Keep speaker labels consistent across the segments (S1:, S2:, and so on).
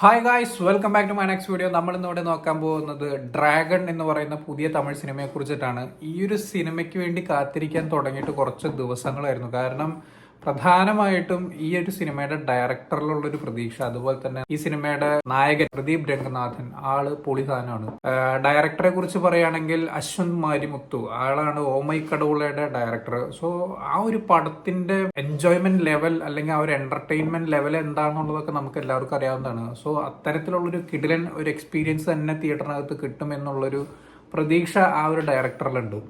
S1: Hi guys, welcome back to my next video. നമ്മൾ ഇന്നിവിടെ നോക്കാൻ പോകുന്നത് ഡ്രാഗൺ എന്ന് പറയുന്ന പുതിയ തമിഴ് സിനിമയെ കുറിച്ചിട്ടാണ്. ഈ ഒരു സിനിമയ്ക്ക് വേണ്ടി കാത്തിരിക്കാൻ തുടങ്ങിയിട്ട് കുറച്ച് ദിവസങ്ങളായിരുന്നു. കാരണം പ്രധാനമായിട്ടും ഈ ഒരു സിനിമയുടെ ഡയറക്ടറിലുള്ള ഒരു പ്രതീക്ഷ, അതുപോലെ തന്നെ ഈ സിനിമയുടെ നായകൻ പ്രദീപ് രംഗനാഥൻ, ആള് പൊളി സാധനമാണ്. ഡയറക്ടറെ കുറിച്ച് പറയുകയാണെങ്കിൽ അശ്വന്ത് മാരിമുത്തു, ആളാണ് ഓ മൈ കടവുളയുടെ ഡയറക്ടർ. സോ ആ ഒരു പടത്തിന്റെ എൻജോയ്മെന്റ് ലെവൽ അല്ലെങ്കിൽ ആ ഒരു എന്റർടൈൻമെന്റ് ലെവൽ എന്താണെന്നുള്ളതൊക്കെ നമുക്ക് എല്ലാവർക്കും അറിയാവുന്നതാണ്. സോ അത്തരത്തിലുള്ളൊരു കിടിലൻ ഒരു എക്സ്പീരിയൻസ് തന്നെ തിയേറ്ററിനകത്ത് കിട്ടും എന്നുള്ളൊരു പ്രതീക്ഷ ആ ഒരു ഡയറക്ടറിലുണ്ട്.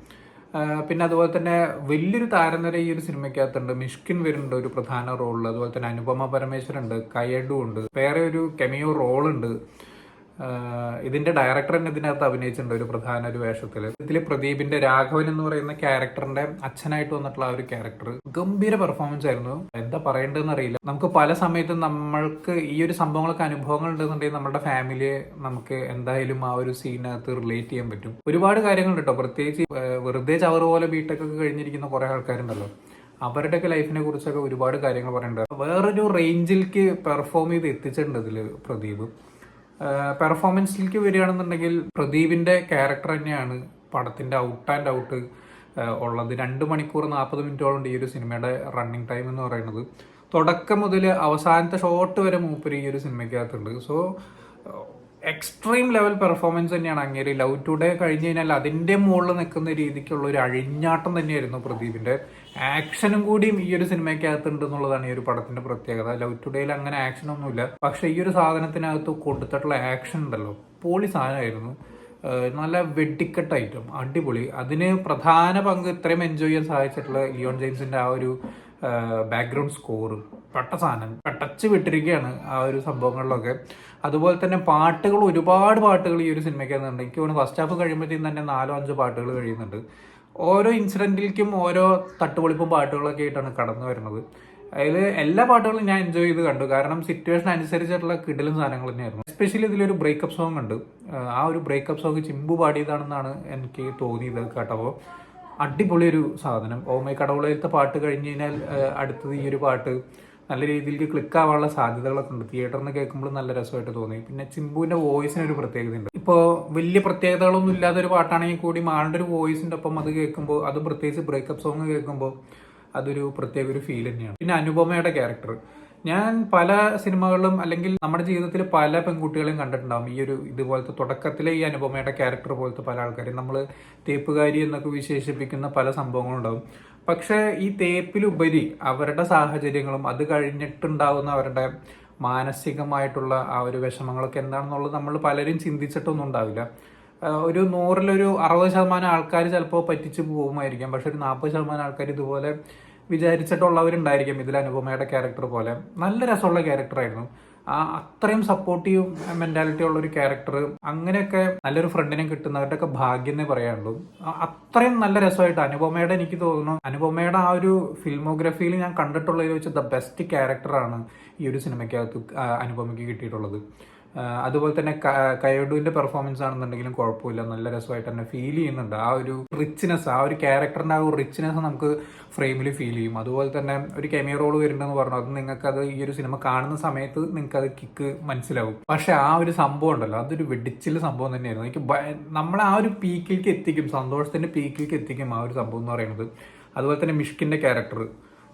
S1: പിന്നെ അതുപോലെ തന്നെ വലിയൊരു താരനിര ഈ ഒരു സിനിമയ്ക്കകത്തുണ്ട്. മിഷ്കിൻ വരുന്നുണ്ട് ഒരു പ്രധാന റോളിൽ. അതുപോലെ തന്നെ അനുപമ പരമേശ്വരൻ ഉണ്ട്, കയഡു ഉണ്ട്, വേറെ ഒരു കെമിയോ റോളുണ്ട്. ഇതിന്റെ ഡയറക്ടർ തന്നെ ഇതിനകത്ത് അഭിനയിച്ചിട്ടുണ്ട് ഒരു പ്രധാന ഒരു വേഷത്തിൽ. ഇതിൽ പ്രദീപിന്റെ രാഘവൻ എന്ന് പറയുന്ന ക്യാരക്ടറിന്റെ അച്ഛനായിട്ട് വന്നിട്ടുള്ള ആ ഒരു ക്യാരക്ടർ ഗംഭീര പെർഫോമൻസ് ആയിരുന്നു. എന്താ പറയേണ്ടതെന്ന് അറിയില്ല. നമുക്ക് പല സമയത്തും നമ്മൾക്ക് ഈ ഒരു സംഭവങ്ങളൊക്കെ അനുഭവങ്ങൾ ഉണ്ടെന്നുണ്ടെങ്കിൽ നമ്മുടെ ഫാമിലിയെ നമുക്ക് എന്തായാലും ആ ഒരു സീനകത്ത് റിലേറ്റ് ചെയ്യാൻ പറ്റും. ഒരുപാട് കാര്യങ്ങളുണ്ട് കേട്ടോ. പ്രത്യേകിച്ച് വെറുതെ ചവറ് പോലെ ബിടെക് ഒക്കെ കഴിഞ്ഞിരിക്കുന്ന കുറെ ആൾക്കാരുണ്ടല്ലോ, അവരുടെയൊക്കെ ലൈഫിനെ കുറിച്ചൊക്കെ ഒരുപാട് കാര്യങ്ങൾ പറയുന്നുണ്ട്. വേറൊരു റേഞ്ചിലേക്ക് പെർഫോം ചെയ്ത് എത്തിച്ചിട്ടുണ്ട് ഇതിൽ പ്രദീപ്. പെർഫോമൻസിലേക്ക് വരികയാണെന്നുണ്ടെങ്കിൽ പ്രദീപിന്റെ ക്യാരക്ടർ തന്നെയാണ് പടത്തിന്റെ ഔട്ട് ആൻഡ് ഔട്ട് ഉള്ളത്. 2 മണിക്കൂർ 40 മിനിറ്റോളം ഈ ഒരു സിനിമയുടെ റണ്ണിങ് ടൈം എന്ന് പറയുന്നത്. തുടക്കം മുതൽ അവസാനത്തെ ഷോട്ട് വരെ മൂപ്പര് ഈ ഒരു സിനിമയ്ക്കകത്തുണ്ട്. സോ എക്സ്ട്രീം ലെവൽ പെർഫോമൻസ് തന്നെയാണ് അങ്ങേര്. ലവ് ടുഡേ കഴിഞ്ഞ് കഴിഞ്ഞാൽ അതിന്റെ മുകളിൽ നിൽക്കുന്ന രീതിക്കുള്ള ഒരു അഴിഞ്ഞാട്ടം തന്നെയായിരുന്നു പ്രദീപിന്റെ. ആക്ഷനും കൂടിയും ഈ ഒരു സിനിമയ്ക്കകത്തുണ്ട് എന്നുള്ളതാണ് ഈ ഒരു പടത്തിന്റെ പ്രത്യേകത. ലവ് ടുഡേയിൽ അങ്ങനെ ആക്ഷൻ ഒന്നുമില്ല, പക്ഷെ ഈ ഒരു സാധനത്തിനകത്ത് കൊടുത്തിട്ടുള്ള ആക്ഷൻ ഉണ്ടല്ലോ, പൊളി സാധനമായിരുന്നു. നല്ല വെടിക്കെട്ട് ഐറ്റം, അടിപൊളി. അതിന് പ്രധാന പങ്ക് ഇത്രയും എൻജോയ് ചെയ്യാൻ സാധിച്ചിട്ടുള്ള ലിയോൺ ജെയിംസിന്റെ ആ ഒരു ബാക്ക്ഗ്രൗണ്ട് സ്കോർ പെട്ട സാധനം പെട്ടച്ച് വിട്ടിരിക്കുകയാണ് ആ ഒരു സംഭവങ്ങളിലൊക്കെ. അതുപോലെ തന്നെ പാട്ടുകൾ, ഒരുപാട് പാട്ടുകൾ ഈ ഒരു സിനിമയ്ക്കകത്തുണ്ട്. എനിക്ക് തോന്നുന്നു ഫസ്റ്റ് ഹാഫ് കഴിയുമ്പോഴത്തേക്കും തന്നെ 4-5 പാട്ടുകൾ കഴിയുന്നുണ്ട്. ഓരോ ഇൻസിഡന്റിലേക്കും ഓരോ തട്ടുപൊളിപ്പും പാട്ടുകളൊക്കെ ആയിട്ടാണ് കടന്നു വരുന്നത്. അതിൽ എല്ലാ പാട്ടുകളും ഞാൻ എൻജോയ് ചെയ്ത് കണ്ടു. കാരണം സിറ്റുവേഷൻ അനുസരിച്ചിട്ടുള്ള കിടിലും സാധനങ്ങൾ തന്നെയായിരുന്നു. എസ്പെഷ്യലി ഇതിലൊരു ബ്രേക്കപ്പ് സോങ് ഉണ്ട്. ആ ഒരു ബ്രേക്കപ്പ് സോങ് ചിമ്പു പാടിയതാണെന്നാണ് എനിക്ക് തോന്നിയത് കേട്ടപ്പോൾ. അടിപൊളി ഒരു സാധനം. ഓ മൈ കടവുളയിലത്തെ പാട്ട് കഴിഞ്ഞ് കഴിഞ്ഞാൽ അടുത്തത് ഈ ഒരു പാട്ട് നല്ല രീതിയിലേക്ക് ക്ലിക്ക് ആവാനുള്ള സാധ്യതകളൊക്കെ ഉണ്ട്. തിയേറ്ററിൽ നിന്ന് കേൾക്കുമ്പോൾ നല്ല രസമായിട്ട് തോന്നി. പിന്നെ ചിമ്പുവിന്റെ വോയിസിന് ഒരു പ്രത്യേകതയുണ്ട്. ഇപ്പോൾ വലിയ പ്രത്യേകതകളൊന്നും ഇല്ലാത്ത ഒരു പാട്ടാണെങ്കിൽ കൂടി ആളുടെ ഒരു വോയിസിന്റെ ഒപ്പം അത് കേൾക്കുമ്പോൾ, അതും പ്രത്യേകിച്ച് ബ്രേക്കപ്പ് സോങ് കേൾക്കുമ്പോൾ അതൊരു പ്രത്യേക ഒരു ഫീൽ തന്നെയാണ്. പിന്നെ അനുപമയുടെ ക്യാരക്ടർ, ഞാൻ പല സിനിമകളിലും അല്ലെങ്കിൽ നമ്മുടെ ജീവിതത്തിൽ പല പെൺകുട്ടികളെയും കണ്ടിട്ടുണ്ടാവും ഈ ഒരു ഇതുപോലത്തെ തുടക്കത്തിലെ ഈ അനുപമയുടെ ക്യാരക്ടർ പോലത്തെ പല ആൾക്കാരെയും നമ്മൾ തേപ്പുകാരി എന്നൊക്കെ വിശേഷിപ്പിക്കുന്ന പല സംഭവങ്ങളുണ്ടാവും. പക്ഷെ ഈ തേപ്പിലുപരി അവരുടെ സാഹചര്യങ്ങളും അത് കഴിഞ്ഞിട്ടുണ്ടാവുന്ന അവരുടെ മാനസികമായിട്ടുള്ള ആ ഒരു വിഷമങ്ങളൊക്കെ എന്താണെന്നുള്ളത് നമ്മൾ പലരും ചിന്തിച്ചിട്ടൊന്നും ഉണ്ടാവില്ല. ഒരു 100-ൽ 60% ആൾക്കാർ ചിലപ്പോൾ പറ്റിച്ച് പോകുമായിരിക്കാം. പക്ഷെ ഒരു 40% ആൾക്കാർ ഇതുപോലെ വിചാരിച്ചിട്ടുള്ളവരുണ്ടായിരിക്കും. ഇതിൽ അനുപമയുടെ ക്യാരക്ടർ പോലെ നല്ല രസമുള്ള ക്യാരക്ടറായിരുന്നു. അത്രയും സപ്പോർട്ടീവ് മെന്റാലിറ്റി ഉള്ള ഒരു ക്യാരക്ടർ, അങ്ങനെയൊക്കെ നല്ലൊരു ഫ്രണ്ടിനെ കിട്ടുന്നവരുടെയൊക്കെ ഭാഗ്യം എന്നേ പറയാനുള്ളൂ. അത്രയും നല്ല രസമായിട്ട് അനുപമയുടെ, എനിക്ക് തോന്നുന്നു അനുപമയുടെ ആ ഒരു ഫിൽമോഗ്രഫിയിൽ ഞാൻ കണ്ടിട്ടുള്ളതിൽ വെച്ച് ദ ബെസ്റ്റ് ക്യാരക്ടറാണ് ഈ ഒരു സിനിമയ്ക്കകത്ത് അനുപമയ്ക്ക് കിട്ടിയിട്ടുള്ളത്. അതുപോലെ തന്നെ കയോഡുവിന്റെ പെർഫോമൻസ് ആണെന്നുണ്ടെങ്കിലും കുഴപ്പമില്ല, നല്ല രസമായിട്ട് തന്നെ ഫീൽ ചെയ്യുന്നുണ്ട്. ആ ഒരു റിച്ച്നെസ്, ആ ഒരു ക്യാരക്ടറിന്റെ ആ ഒരു റിച്ച്നെസ് നമുക്ക് ഫ്രെയിമിൽ ഫീൽ ചെയ്യും. അതുപോലെ തന്നെ ഒരു കെമിയോ റോൾ വരുന്നുണ്ടെന്ന് പറഞ്ഞു, അത് നിങ്ങൾക്കത് ഈ ഒരു സിനിമ കാണുന്ന സമയത്ത് നിങ്ങൾക്ക് അത് കിക്ക് മനസ്സിലാവും. പക്ഷെ ആ ഒരു സംഭവം ഉണ്ടല്ലോ, അതൊരു വെടിച്ചില് സംഭവം തന്നെയായിരുന്നു. എനിക്ക് നമ്മളെ ആ ഒരു പീക്കിലേക്ക് എത്തിക്കും, സന്തോഷത്തിന്റെ പീക്കിലേക്ക് എത്തിക്കും ആ ഒരു സംഭവം എന്ന് പറയുന്നത്. അതുപോലെ തന്നെ മിഷ്കിന്റെ ക്യാരക്ടർ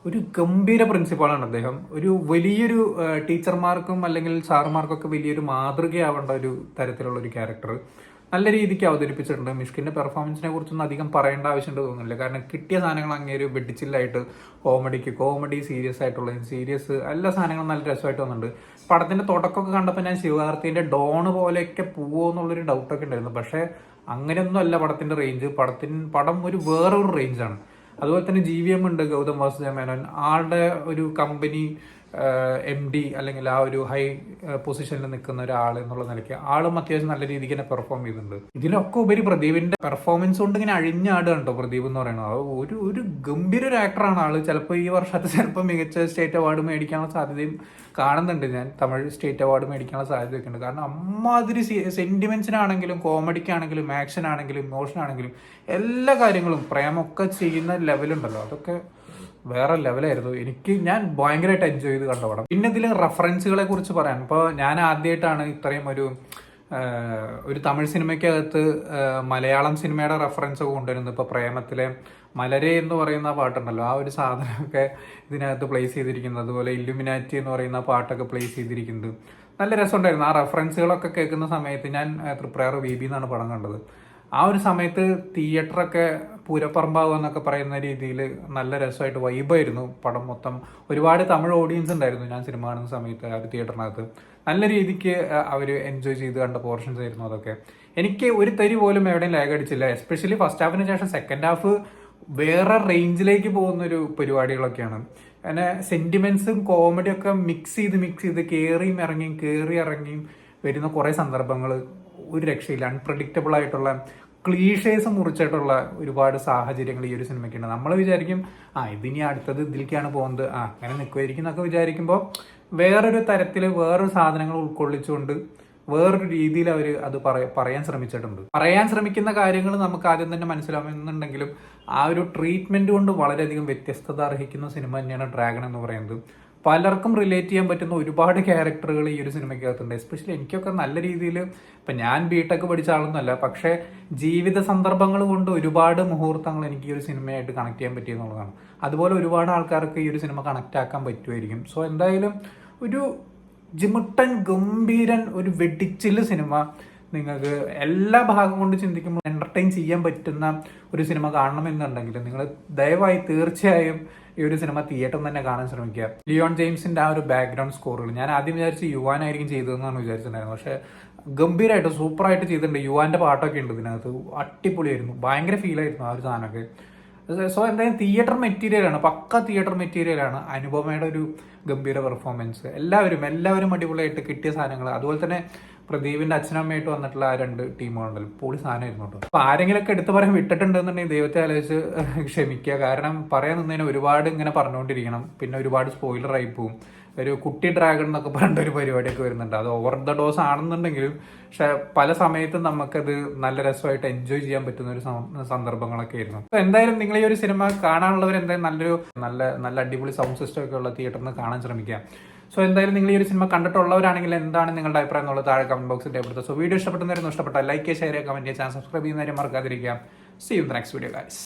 S1: ഒരു ഗംഭീര പ്രിൻസിപ്പാളാണ് അദ്ദേഹം. ഒരു വലിയൊരു ടീച്ചർമാർക്കും അല്ലെങ്കിൽ സാറുമാർക്കൊക്കെ വലിയൊരു മാതൃകയാവേണ്ട ഒരു തരത്തിലുള്ള ഒരു ക്യാരക്ടർ നല്ല രീതിക്ക് അവതരിപ്പിച്ചിട്ടുണ്ട്. മിഷ്കിന്റെ പെർഫോമൻസിനെ കുറിച്ചൊന്നും അധികം പറയേണ്ട ആവശ്യമുണ്ട് തോന്നുന്നില്ല. കാരണം കിട്ടിയ സാധനങ്ങൾ അങ്ങേര് വെടിച്ചില്ലായിട്ട് കോമഡി സീരിയസ് ആയിട്ടുള്ള സീരിയസ് എല്ലാ സാധനങ്ങളും നല്ല രസമായിട്ട് വന്നിട്ടുണ്ട്. പടത്തിന്റെ തുടക്കമൊക്കെ കണ്ടപ്പോൾ ഞാൻ ശിവകാർത്തിയുടെ ഡോൺ പോലെയൊക്കെ പോവോ എന്നുള്ളൊരു ഡൗട്ടൊക്കെ ഉണ്ടായിരുന്നു. പക്ഷെ അങ്ങനെയൊന്നും അല്ല പടത്തിന്റെ റേഞ്ച്. പടം ഒരു വേറൊരു റേഞ്ചാണ്. അതുപോലെ തന്നെ GVM ഉണ്ട്, ഗൗതം വാസുദേവമേനോൻ. ആളുടെ ഒരു കമ്പനി MD അല്ലെങ്കിൽ ആ ഒരു ഹൈ പൊസിഷനിൽ നിൽക്കുന്ന ഒരാൾ എന്നുള്ള നിലയ്ക്ക് ആളും അത്യാവശ്യം നല്ല രീതിക്ക് തന്നെ പെർഫോം ചെയ്തിട്ടുണ്ട്. ഇതിലൊക്കെ ഉപരി പ്രദീപിന്റെ പെർഫോമൻസ് കൊണ്ട് ഇങ്ങനെ അഴിഞ്ഞാടുകയാണ് കേട്ടോ പ്രദീപ് എന്ന് പറയുന്നത്. ഒരു ഗംഭീര ഒരു ആക്ടറാണ് ആള്. ചിലപ്പോൾ ഈ വർഷത്തെ ചിലപ്പോൾ മികച്ച സ്റ്റേറ്റ് അവാർഡ് മേടിക്കാനുള്ള സാധ്യതയും കാണുന്നുണ്ട് ഞാൻ. തമിഴ് സ്റ്റേറ്റ് അവാർഡ് മേടിക്കാനുള്ള സാധ്യതയൊക്കെ ഉണ്ട്. കാരണം അമ്മാതിരി സെന്റിമെന്റ്സിനാണെങ്കിലും കോമഡിക്കാണെങ്കിലും ആക്ഷൻ ആണെങ്കിലും ഇമോഷൻ ആണെങ്കിലും എല്ലാ കാര്യങ്ങളും പ്രേമൊക്കെ ചെയ്യുന്ന ലെവലുണ്ടല്ലോ, അതൊക്കെ വേറെ ലെവലായിരുന്നു. ഞാൻ ഭയങ്കരമായിട്ട് എൻജോയ് ചെയ്ത് കണ്ട പടം. പിന്നെ ഇതിൽ റെഫറൻസുകളെ കുറിച്ച് പറയാൻ, ഇപ്പോൾ ഞാൻ ആദ്യമായിട്ടാണ് ഇത്രയും ഒരു തമിഴ് സിനിമയ്ക്കകത്ത് മലയാളം സിനിമയുടെ റെഫറൻസ് ഒക്കെ കൊണ്ടുവരുന്നത്. ഇപ്പോൾ പ്രേമത്തിലെ മലരെ എന്ന് പറയുന്ന പാട്ടുണ്ടല്ലോ, ആ ഒരു സാധനമൊക്കെ ഇതിനകത്ത് പ്ലേസ് ചെയ്തിരിക്കുന്നത്. അതുപോലെ ഇല്ലുമിനാറ്റി എന്ന് പറയുന്ന പാട്ടൊക്കെ പ്ലേസ് ചെയ്തിരിക്കുന്നത് നല്ല രസമുണ്ടായിരുന്നു. ആ റെഫറൻസുകളൊക്കെ കേൾക്കുന്ന സമയത്ത് ഞാൻ തൃപ്രയാർ VB എന്നാണ് പടം കണ്ടത്. ആ ഒരു സമയത്ത് തിയേറ്ററൊക്കെ പൂരപ്പറമ്പാവുക എന്നൊക്കെ പറയുന്ന രീതിയിൽ നല്ല രസമായിട്ട് വൈബായിരുന്നു പടം മൊത്തം. ഒരുപാട് തമിഴ് ഓഡിയൻസ് ഉണ്ടായിരുന്നു ഞാൻ സിനിമ കാണുന്ന സമയത്ത് ആ ഒരു തിയേറ്ററിനകത്ത്. നല്ല രീതിക്ക് അവർ എൻജോയ് ചെയ്ത് കണ്ട പോർഷൻസ് ആയിരുന്നു അതൊക്കെ. എനിക്ക് ഒരു തരി പോലും എവിടെയും ലാഗ് അടിച്ചില്ല. എസ്പെഷ്യലി ഫസ്റ്റ് ഹാഫിന് ശേഷം സെക്കൻഡ് ഹാഫ് വേറെ റേഞ്ചിലേക്ക് പോകുന്നൊരു പരിപാടികളൊക്കെയാണ്. അങ്ങനെ സെന്റിമെന്റ്സും കോമഡിയൊക്കെ മിക്സ് ചെയ്ത് കയറിയും ഇറങ്ങിയും വരുന്ന കുറേ സന്ദർഭങ്ങൾ ഒരു രക്ഷയില്ല. അൺപ്രഡിക്റ്റബിൾ ആയിട്ടുള്ള ക്ലീഷേഴ്സ് മുറിച്ചിട്ടുള്ള ഒരുപാട് സാഹചര്യങ്ങൾ ഈ ഒരു സിനിമയ്ക്കുണ്ട്. നമ്മൾ വിചാരിക്കും ഇതിനി അടുത്തത് ഇതിലേക്കാണ് പോകുന്നത്, അങ്ങനെ നിൽക്കുമായിരിക്കും എന്നൊക്കെ വിചാരിക്കുമ്പോൾ വേറൊരു തരത്തിൽ വേറൊരു സാധനങ്ങൾ ഉൾക്കൊള്ളിച്ചുകൊണ്ട് വേറൊരു രീതിയിൽ അവർ അത് പറയാൻ ശ്രമിച്ചിട്ടുണ്ട്. പറയാൻ ശ്രമിക്കുന്ന കാര്യങ്ങൾ നമുക്ക് ആദ്യം തന്നെ മനസ്സിലാവുന്നുണ്ടെങ്കിലും ആ ഒരു ട്രീറ്റ്മെന്റ് കൊണ്ട് വളരെയധികം വ്യത്യസ്തത അർഹിക്കുന്ന സിനിമ തന്നെയാണ് ഡ്രാഗൺ എന്ന് പറയുന്നത്. പലർക്കും റിലേറ്റ് ചെയ്യാൻ പറ്റുന്ന ഒരുപാട് ക്യാരക്ടറുകൾ ഈ ഒരു സിനിമയ്ക്കകത്തുണ്ട്. എസ്പെഷ്യലി എനിക്കൊക്കെ നല്ല രീതിയിൽ, ഇപ്പം ഞാൻ ബിടെക് പഠിച്ച ആളൊന്നുമല്ല, പക്ഷേ ജീവിത സന്ദർഭങ്ങൾ കൊണ്ട് ഒരുപാട് മുഹൂർത്തങ്ങൾ എനിക്ക് ഈ ഒരു സിനിമയായിട്ട് കണക്ട് ചെയ്യാൻ പറ്റിയെന്നുള്ളതാണ്. അതുപോലെ ഒരുപാട് ആൾക്കാർക്ക് ഈ ഒരു സിനിമ കണക്ട് ആക്കാൻ പറ്റുമായിരിക്കും. സോ എന്തായാലും ഒരു ജിമുട്ടൻ ഗംഭീരൻ ഒരു വെടിച്ചില് സിനിമ, നിങ്ങൾക്ക് എല്ലാ ഭാഗം കൊണ്ട് ചിന്തിക്കുമ്പോൾ എന്റർടൈൻ ചെയ്യാൻ പറ്റുന്ന ഒരു സിനിമ കാണണമെന്നുണ്ടെങ്കിൽ നിങ്ങൾ ദയവായി തീർച്ചയായും ഈ ഒരു സിനിമ തിയേറ്ററിൽ തന്നെ കാണാൻ ശ്രമിക്കുക. ലിയോൺ ജെയിംസിന്റെ ആ ഒരു ബാക്ക്ഗ്രൗണ്ട് സ്കോറുകൾ ഞാൻ ആദ്യം വിചാരിച്ച് യുവാനായിരിക്കും ചെയ്തതെന്നാണ് വിചാരിച്ചിട്ടുണ്ടായിരുന്നത്. പക്ഷെ ഗംഭീരമായിട്ട് സൂപ്പറായിട്ട് ചെയ്തിട്ടുണ്ട്. യുവാന്റെ പാട്ടൊക്കെ ഉണ്ട് ഇതിനകത്ത്, അടിപൊളിയായിരുന്നു. ഭയങ്കര ഫീലായിരുന്നു ആ ഒരു സാധനമൊക്കെ. സോ എന്തായാലും തിയേറ്റർ മെറ്റീരിയലാണ്, പക്ക തിയേറ്റർ മെറ്റീരിയലാണ്. അനുപമയുടെ ഒരു ഗംഭീര പെർഫോമൻസ്, എല്ലാവരും അടിപൊളിയായിട്ട് കിട്ടിയ സാധനങ്ങൾ. അതുപോലെ തന്നെ പ്രദീപിന്റെ അച്ഛനമ്മയായിട്ട് വന്നിട്ടുള്ള ആ 2 ടീമുകളുണ്ടല്ലോ, പൊളി സാധനമായിരുന്നു കേട്ടോ. അപ്പൊ ആരെങ്കിലൊക്കെ എടുത്തു പറയാൻ വിട്ടിട്ടുണ്ടെന്നുണ്ടെങ്കിൽ ദൈവത്തെ ആലോചിച്ച് ക്ഷമിക്കുക. കാരണം പറയാൻ നിന്നതിന് ഒരുപാട് ഇങ്ങനെ പറഞ്ഞുകൊണ്ടിരിക്കണം, പിന്നെ ഒരുപാട് സ്പോയിലർ ആയി പോവും. ഒരു കുട്ടി ഡ്രാഗൺ എന്നൊക്കെ പറഞ്ഞ ഒരു പരിപാടിയൊക്കെ വരുന്നുണ്ട്. അത് ഓവർ ദ ഡോസ് ആണെന്നുണ്ടെങ്കിലും പക്ഷെ പല സമയത്തും നമുക്കത് നല്ല രസമായിട്ട് എൻജോയ് ചെയ്യാൻ പറ്റുന്ന ഒരു സന്ദർഭങ്ങളൊക്കെ ആയിരുന്നു. അപ്പൊ എന്തായാലും നിങ്ങൾ ഈ ഒരു സിനിമ കാണാനുള്ളവർ എന്തായാലും നല്ല അടിപൊളി സൗണ്ട് സിസ്റ്റം ഒക്കെ ഉള്ള തിയേറ്ററിൽ നിന്ന് കാണാൻ ശ്രമിക്കുക. സോ എന്തായാലും നിങ്ങൾ ഈ ഒരു സിനിമ കണ്ടിട്ടുള്ളവരാണെങ്കിൽ എന്താണ് നിങ്ങളുടെ അഭിപ്രായം എന്നുള്ളത് താഴെ കമന്റ് ബോക്സിൽ രേഖപ്പെടുത്തുക. സോ വീഡിയോ ഇഷ്ടപ്പെട്ടെന്നായിരുന്നു, ഇഷ്ടപ്പെട്ടാൽ ലൈക്ക് ചെയ്യുക, ഷെയർ ചെയ്യുക, കമന്റ് ചെയ്യുക, ചാനൽ സബ്സ്ക്രൈബ് ചെയ്യുന്നവരെ മറക്കാതിരിക്കുക. See you in the next video guys.